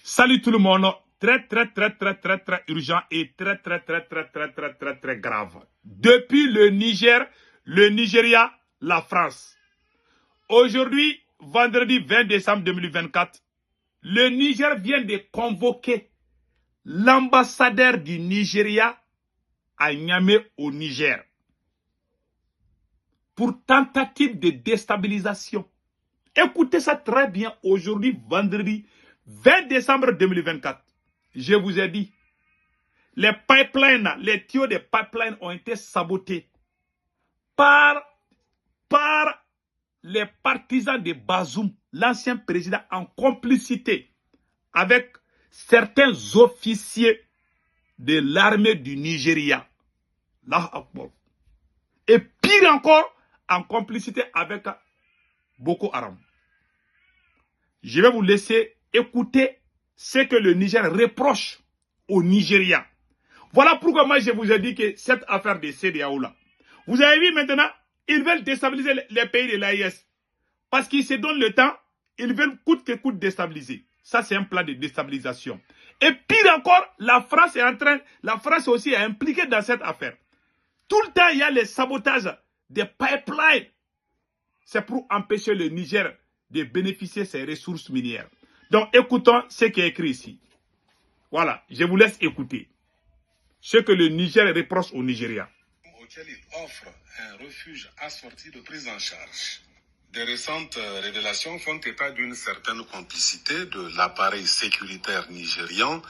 Salut tout le monde. Très urgent et très grave. Depuis le Niger, le Nigeria, la France. Aujourd'hui, vendredi 20 décembre 2024, le Niger vient de convoquer l'ambassadeur du Nigeria à Niamey au Niger pour tentative de déstabilisation. Écoutez ça très bien aujourd'hui, vendredi 20 décembre 2024. Je vous ai dit, les pipelines, les tuyaux des pipelines ont été sabotés par les partisans de Bazoum, l'ancien président, en complicité avec certains officiers de l'armée du Nigeria. Et pire encore, en complicité avec Boko Haram. Je vais vous laisser écouter ce que le Niger reproche au Nigeria. Voilà pourquoi moi je vous ai dit que cette affaire de CEDEAO là, vous avez vu maintenant, ils veulent déstabiliser les pays de l'AES. Parce qu'ils se donnent le temps, ils veulent coûte que coûte déstabiliser. Ça c'est un plan de déstabilisation. Et pire encore, la France aussi est impliquée dans cette affaire. Tout le temps il y a les sabotages des pipelines. C'est pour empêcher le Niger de bénéficier de ses ressources minières. Donc écoutons ce qui est écrit ici. Voilà, je vous laisse écouter ce que le Niger reproche au Nigeria. Auquel il offre un refuge assorti de prise en charge. Des récentes révélations font état d'une certaine complicité de l'appareil sécuritaire nigérian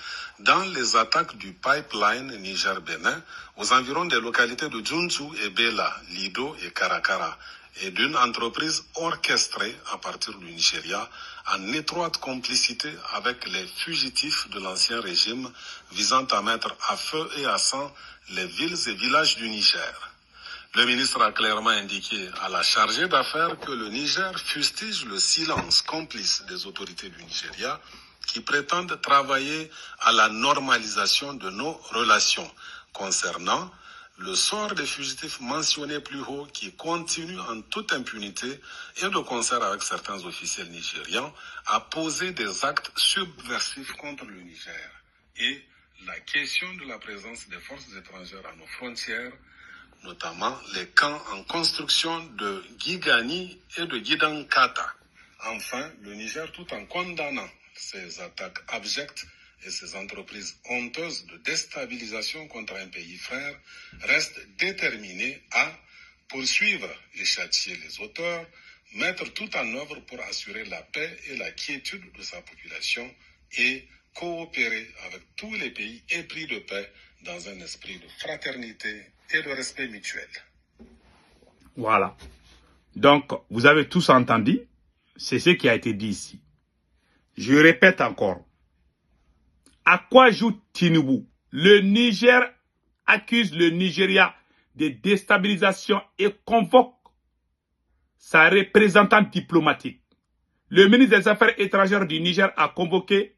dans les attaques du pipeline Niger-Bénin aux environs des localités de Djountou et Bela, Lido et Karakara, et d'une entreprise orchestrée à partir du Nigeria en étroite complicité avec les fugitifs de l'ancien régime visant à mettre à feu et à sang les villes et villages du Niger. Le ministre a clairement indiqué à la chargée d'affaires que le Niger fustige le silence complice des autorités du Nigeria qui prétendent travailler à la normalisation de nos relations concernant le sort des fugitifs mentionnés plus haut qui continuent en toute impunité et de concert avec certains officiels nigérians à poser des actes subversifs contre le Niger et la question de la présence des forces étrangères à nos frontières, notamment les camps en construction de Gigani et de Gidankata. Enfin, le Niger, tout en condamnant ces attaques abjectes et ces entreprises honteuses de déstabilisation contre un pays frère, reste déterminé à poursuivre et châtier les auteurs, mettre tout en œuvre pour assurer la paix et la quiétude de sa population et coopérer avec tous les pays épris de paix dans un esprit de fraternité et de respect mutuel. Voilà. Donc, vous avez tous entendu, c'est ce qui a été dit ici. Je répète encore. À quoi joue Tinubu? Le Niger accuse le Nigeria de déstabilisation et convoque sa représentante diplomatique. Le ministre des Affaires étrangères du Niger a convoqué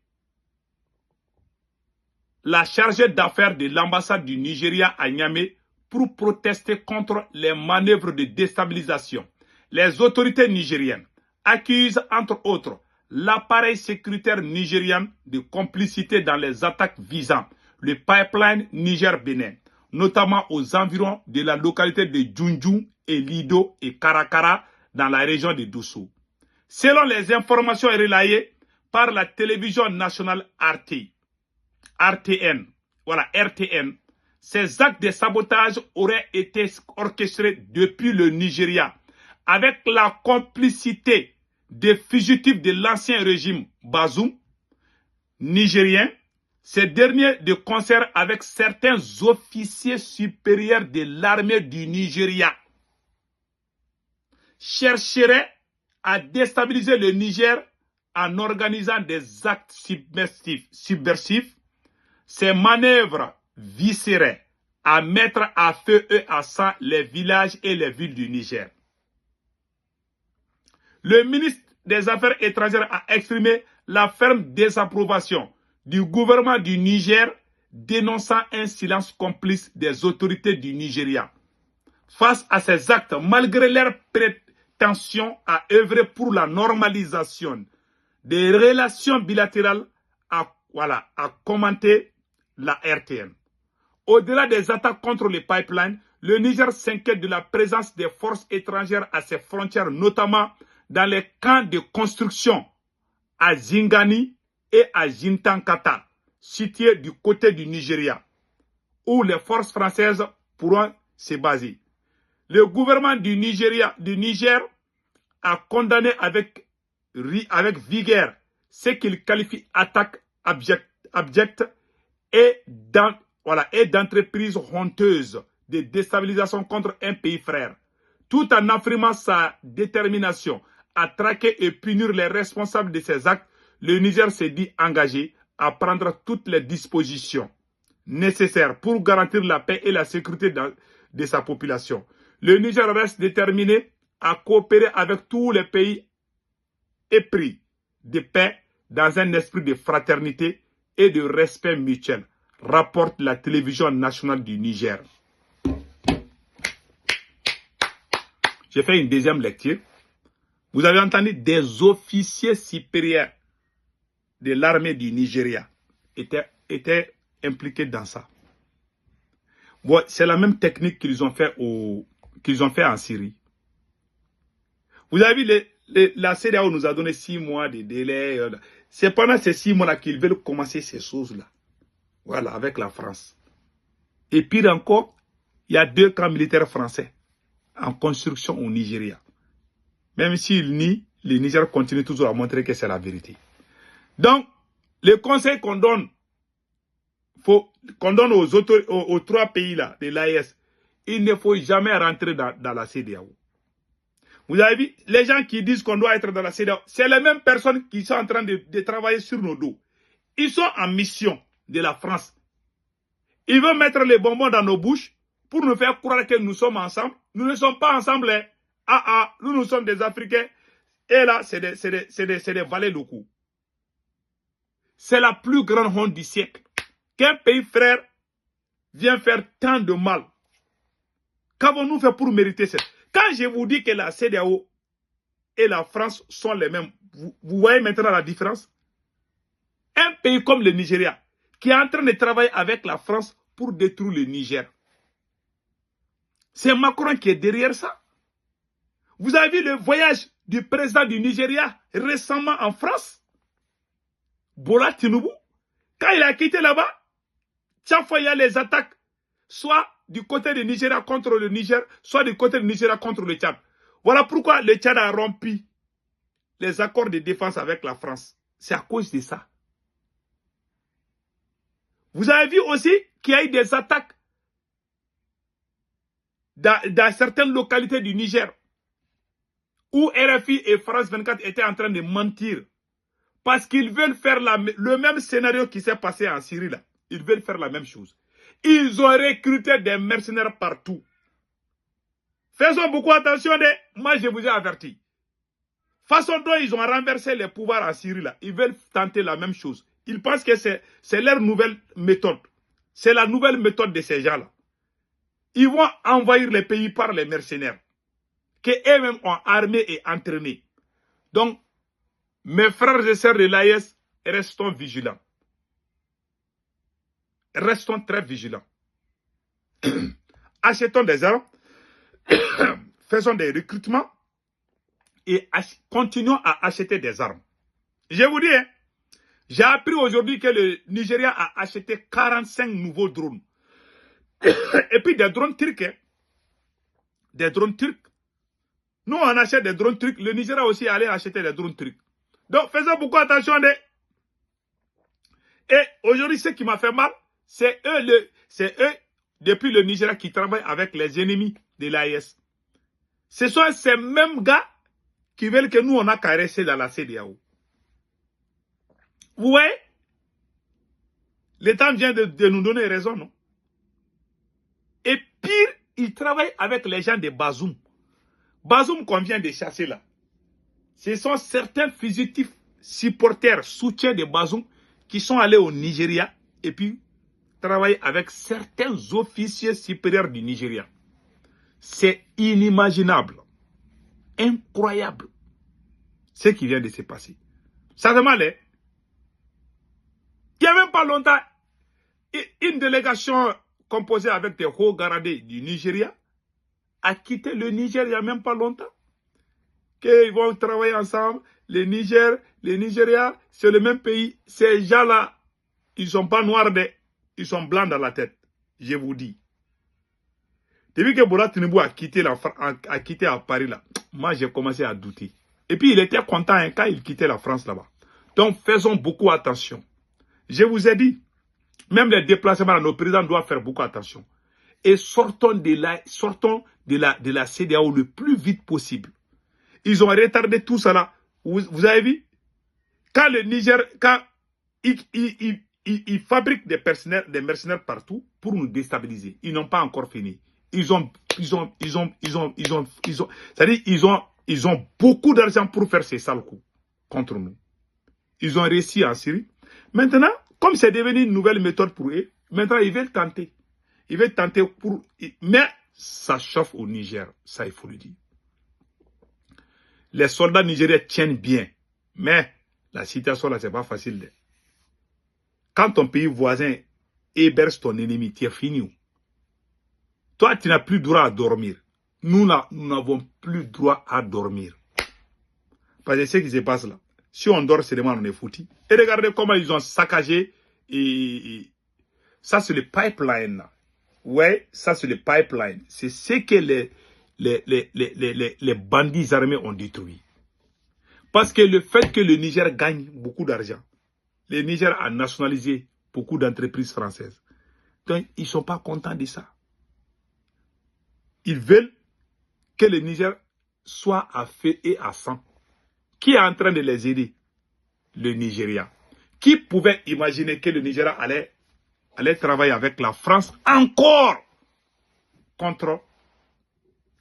la chargée d'affaires de l'ambassade du Nigeria à Niamey pour protester contre les manœuvres de déstabilisation. Les autorités nigériennes accusent entre autres l'appareil sécuritaire nigérien de complicité dans les attaques visant le pipeline Niger-Bénin, notamment aux environs de la localité de Djoundjou et Lido et Karakara dans la région de Dosso. Selon les informations relayées par la télévision nationale RTN, ces actes de sabotage auraient été orchestrés depuis le Nigeria avec la complicité des fugitifs de l'ancien régime Bazoum nigérien, ces derniers de concert avec certains officiers supérieurs de l'armée du Nigeria chercheraient à déstabiliser le Niger en organisant des actes subversifs. Ces manœuvres viseraient à mettre à feu et à sang les villages et les villes du Niger. Le ministre des Affaires étrangères a exprimé la ferme désapprobation du gouvernement du Niger, dénonçant un silence complice des autorités du Nigeria. Face à ces actes, malgré leur prétention à œuvrer pour la normalisation des relations bilatérales a commenté la RTN. Au-delà des attaques contre les pipelines, le Niger s'inquiète de la présence des forces étrangères à ses frontières, notamment dans les camps de construction à Zingani et à Jintankata, situés du côté du Nigeria, où les forces françaises pourront se baser. Le gouvernement du Niger a condamné avec vigueur ce qu'il qualifie d'attaque abjecte et d'entreprise honteuse de déstabilisation contre un pays frère, tout en affirmant sa détermination à traquer et punir les responsables de ces actes. Le Niger s'est dit engagé à prendre toutes les dispositions nécessaires pour garantir la paix et la sécurité de sa population. Le Niger reste déterminé à coopérer avec tous les pays épris de paix dans un esprit de fraternité et de respect mutuel, rapporte la télévision nationale du Niger. J'ai fait une deuxième lecture. Vous avez entendu, des officiers supérieurs de l'armée du Nigeria étaient impliqués dans ça. Bon, c'est la même technique qu'ils ont fait en Syrie. Vous avez vu, la CEDEAO nous a donné 6 mois de délai. C'est pendant ces 6 mois-là qu'ils veulent commencer ces choses-là. Voilà, avec la France. Et pire encore, il y a 2 camps militaires français en construction au Nigeria. Même s'ils nient, le Niger continue toujours à montrer que c'est la vérité. Donc, le conseil qu'on donne aux 3 pays-là de l'AES, il ne faut jamais rentrer dans la CEDEAO. Vous avez vu, les gens qui disent qu'on doit être dans la CEDEAO, c'est les mêmes personnes qui sont en train de travailler sur nos dos. Ils sont en mission de la France. Ils veulent mettre les bonbons dans nos bouches pour nous faire croire que nous sommes ensemble. Nous ne sommes pas ensemble. Hein. Nous sommes des Africains. Et là, c'est des valets locaux. C'est la plus grande honte du siècle. Qu'un pays frère vient faire tant de mal. Qu'avons-nous fait pour mériter ça? Quand je vous dis que la CEDEAO et la France sont les mêmes, vous voyez maintenant la différence? Un pays comme le Nigeria, qui est en train de travailler avec la France pour détruire le Niger. C'est Macron qui est derrière ça. Vous avez vu le voyage du président du Nigeria récemment en France? Bola Tinubu. Quand il a quitté là-bas, chaque fois il y a les attaques, soit du côté du Nigeria contre le Niger, soit du côté du Nigeria contre le Tchad. Voilà pourquoi le Tchad a rompu les accords de défense avec la France. C'est à cause de ça. Vous avez vu aussi qu'il y a eu des attaques dans certaines localités du Niger où RFI et France 24 étaient en train de mentir parce qu'ils veulent faire le même scénario qui s'est passé en Syrie là. Ils veulent faire la même chose. Ils ont recruté des mercenaires partout. Faisons beaucoup attention, moi je vous ai averti. Façon dont ils ont renversé les pouvoirs en Syrie là, ils veulent tenter la même chose. Ils pensent que c'est leur nouvelle méthode. C'est la nouvelle méthode de ces gens-là. Ils vont envahir les pays par les mercenaires qu'eux-mêmes ont armés et entraînés. Donc, mes frères et sœurs de l'AES, restons vigilants. Restons très vigilants. Achetons des armes, faisons des recrutements et continuons à acheter des armes. Je vous dis, hein, j'ai appris aujourd'hui que le Nigeria a acheté 45 nouveaux drones. Et puis des drones turcs. Hein. Des drones turcs. Nous, on achète des drones turcs. Le Nigeria aussi allait acheter des drones turcs. Donc, faisons beaucoup attention. Et aujourd'hui, ce qui m'a fait mal, c'est eux, depuis le Nigeria, qui travaillent avec les ennemis de l'AES. Ce sont ces mêmes gars qui veulent que nous, on a caressé dans la CEDEAO. Vous voyez? L'État vient de nous donner raison, non? Et pire, ils travaillent avec les gens de Bazoum. Bazoum qu'on vient de chasser là. Ce sont certains fugitifs supporters, soutiens de Bazoum, qui sont allés au Nigeria et puis travailler avec certains officiers supérieurs du Nigeria. C'est inimaginable. Incroyable. Ce qui vient de se passer. Ça demande, hein? pas longtemps, une délégation composée avec des hauts gradés du Nigeria a quitté le Niger il n'y a même pas longtemps. Qu'ils vont travailler ensemble, les Nigériens, c'est le même pays. Ces gens-là, ils ne sont pas noirs, ils sont blancs dans la tête. Je vous dis. Depuis que Bola Tinubu a quitté à Paris, là, moi j'ai commencé à douter. Et puis il était content hein, quand il quittait la France là-bas. Donc faisons beaucoup attention. Je vous ai dit, même les déplacements, nos présidents doivent faire beaucoup attention. Et sortons de la CEDEAO le plus vite possible. Ils ont retardé tout ça là. Vous avez vu? Quand le Niger, quand ils fabriquent des mercenaires partout pour nous déstabiliser. Ils n'ont pas encore fini. Ils ont beaucoup d'argent pour faire ces sales coups contre nous. Ils ont réussi en Syrie. Maintenant, comme c'est devenu une nouvelle méthode pour eux, maintenant ils veulent tenter. Ils veulent tenter pour... Mais ça chauffe au Niger, ça il faut le dire. Les soldats nigériens tiennent bien, mais la situation là, c'est pas facile. Quand ton pays voisin héberge ton ennemi, tu es fini. Toi, tu n'as plus droit à dormir. Nous n'avons plus droit à dormir. Parce que ce qui se passe là, si on dort seulement, on est foutu. Et regardez comment ils ont saccagé. Ça, c'est le pipeline. Ouais, ça, c'est le pipeline. C'est ce que les bandits armés ont détruit. Parce que le fait que le Niger gagne beaucoup d'argent, le Niger a nationalisé beaucoup d'entreprises françaises. Donc, ils ne sont pas contents de ça. Ils veulent que le Niger soit à feu et à sang. Qui est en train de les aider? Le Nigeria. Qui pouvait imaginer que le Nigeria allait travailler avec la France encore contre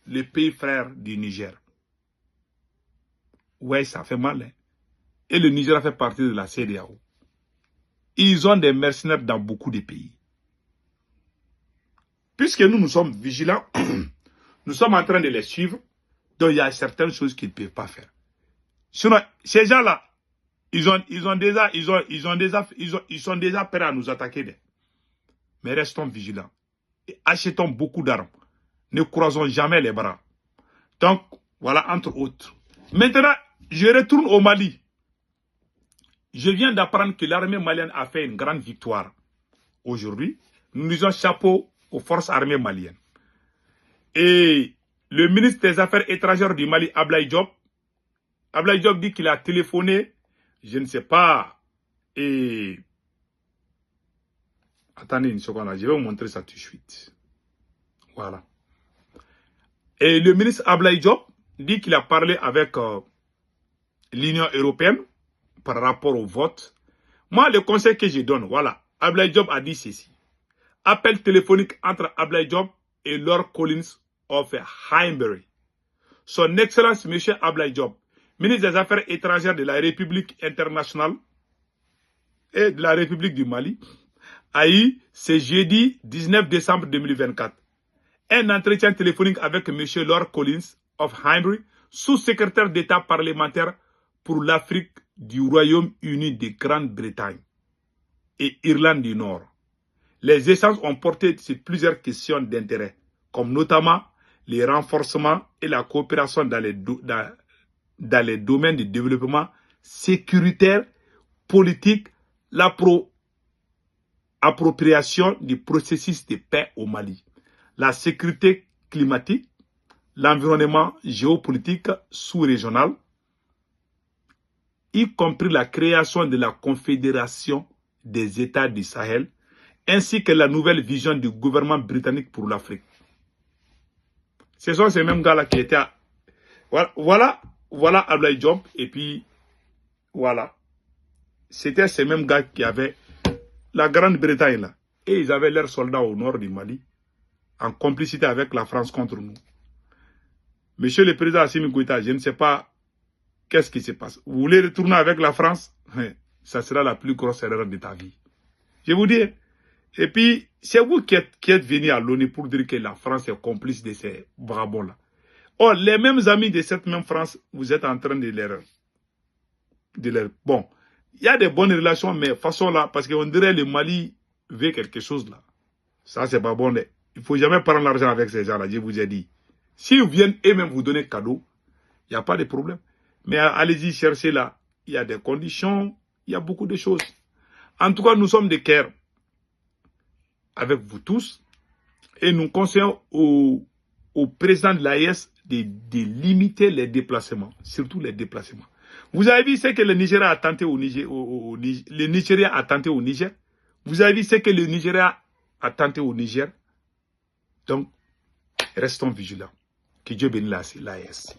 les pays frères du Niger? Ouais, ça fait mal. Hein? Et le Nigeria fait partie de la CEDEAO. Ils ont des mercenaires dans beaucoup de pays. Puisque nous sommes vigilants, nous sommes en train de les suivre, donc il y a certaines choses qu'ils ne peuvent pas faire. Sinon, ces gens-là, ils sont déjà prêts à nous attaquer. Mais restons vigilants. Et achetons beaucoup d'armes. Ne croisons jamais les bras. Donc, voilà, entre autres. Maintenant, je retourne au Mali. Je viens d'apprendre que l'armée malienne a fait une grande victoire. Aujourd'hui, nous disons chapeau aux forces armées maliennes. Et le ministre des Affaires étrangères du Mali, Ablaye Diop dit qu'il a téléphoné, je ne sais pas, et... Attendez une seconde, je vais vous montrer ça tout de suite. Voilà. Et le ministre Ablaye Diop dit qu'il a parlé avec l'Union européenne par rapport au vote. Moi, le conseil que je donne, voilà, Ablaye Diop a dit ceci. Appel téléphonique entre Ablaye Diop et Lord Collins of Highbury. Son Excellence, M. Ablaye Diop, ministre des Affaires étrangères de la République internationale et de la République du Mali, a eu ce jeudi 19 décembre 2024 un entretien téléphonique avec M. Lord Collins of Highbury, sous-secrétaire d'État parlementaire pour l'Afrique du Royaume-Uni de Grande-Bretagne et Irlande du Nord. Les échanges ont porté sur plusieurs questions d'intérêt, comme notamment les renforcements et la coopération dans les domaines du développement sécuritaire, politique, l'appropriation du processus de paix au Mali, la sécurité climatique, l'environnement géopolitique sous-régional, y compris la création de la Confédération des États du Sahel, ainsi que la nouvelle vision du gouvernement britannique pour l'Afrique. Ce sont ces mêmes gars-là qui étaient... Voilà Ablaye Diop, et puis voilà. C'était ces mêmes gars qui avaient la Grande-Bretagne là. Et ils avaient leurs soldats au nord du Mali, en complicité avec la France contre nous. Monsieur le président Assimi Goïta, je ne sais pas qu'est-ce qui se passe. Vous voulez retourner avec la France? Ça sera la plus grosse erreur de ta vie. Je vous dis. Et puis, c'est vous qui êtes venu à l'ONU pour dire que la France est complice de ces vagabonds-là. Or, les mêmes amis de cette même France, vous êtes en train de leur... Bon, Il y a des bonnes relations, mais façon là, parce qu'on dirait le Mali veut quelque chose là. Ça, c'est pas bon. Il ne faut jamais prendre l'argent avec ces gens-là, je vous ai dit. S'ils viennent eux-mêmes vous donner cadeau, il n'y a pas de problème. Mais allez-y chercher là. Il y a des conditions, il y a beaucoup de choses. En tout cas, nous sommes de cœur avec vous tous. Et nous conseillons au président de l'AES de limiter les déplacements, surtout les déplacements. Vous avez vu ce que le Nigeria a tenté au Niger, le Nigeria a tenté au Niger. Vous avez vu ce que le Nigeria a tenté au Niger. Donc, restons vigilants. Que Dieu bénisse l'AES.